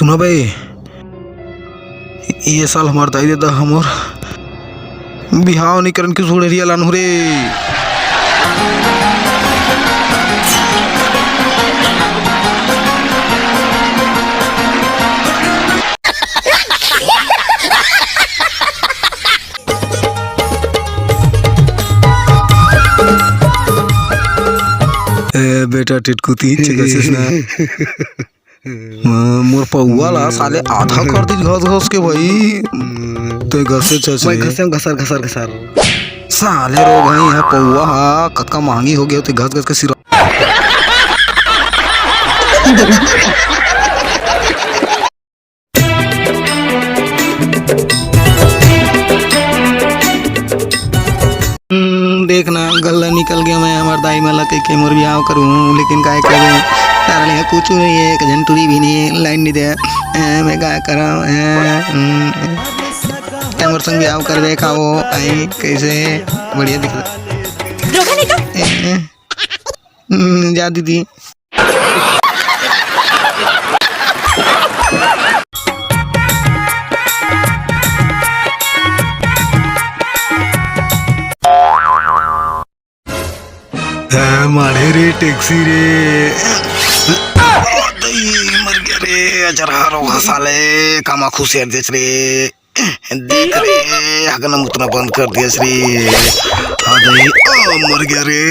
सुनो बे, ये साल हमार दाई दादा हमर बिहाव नहीं करन की सुड़ेरिया लानू रे। बेटा टिटकुती ना मोर पौआ ला साले आधा कर दी घस घस के भाई। तो घसे चचे मैं घसे घसर घसर घसर साले रो भाई यहाँ पौआ हा कतका महंगी हो गया तो घस घस के सिरा। देखना गला निकल गया। मैं हमार दाई माला के मोर बिहाव करूँ लेकिन काय करे तारा कुछ नहीं है, एक झंटुरी भी नहीं है, लाइन नहीं दे। मैं क्या करा मोर संग बिहाव कर देखा वो आई कैसे बढ़िया दिख रहा। जा दीदी मारे रे टैक्सी रे मर गया रे। अजरा रो साले कामा खुशी देश रे देख रे हगना मुतना बंद कर दिया रे। मर गया रे।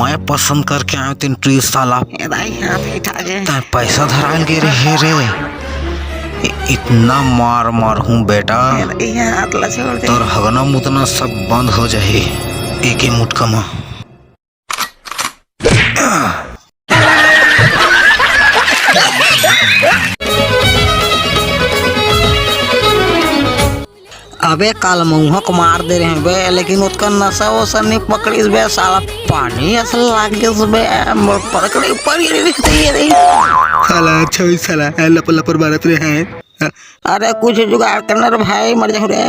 मैं पसंद करके आया तीन ट्री साला पैसा धराल गे रे। इतना मार मार हूँ बेटा तोर हगना मुतना सब बंद हो जाए एक ही मुटका में। अबे काल मुँह को मार दे रहे हैं बे, लेकिन उसका नशा वशा नहीं पकड़ी बे साला पानी असल लाग गया बे पकड़े ऊपर साला अच्छा भी साला लपर लपर बारत रहे हैं। अरे कुछ जुगाड़ करना रे भाई, मर जाओ रे।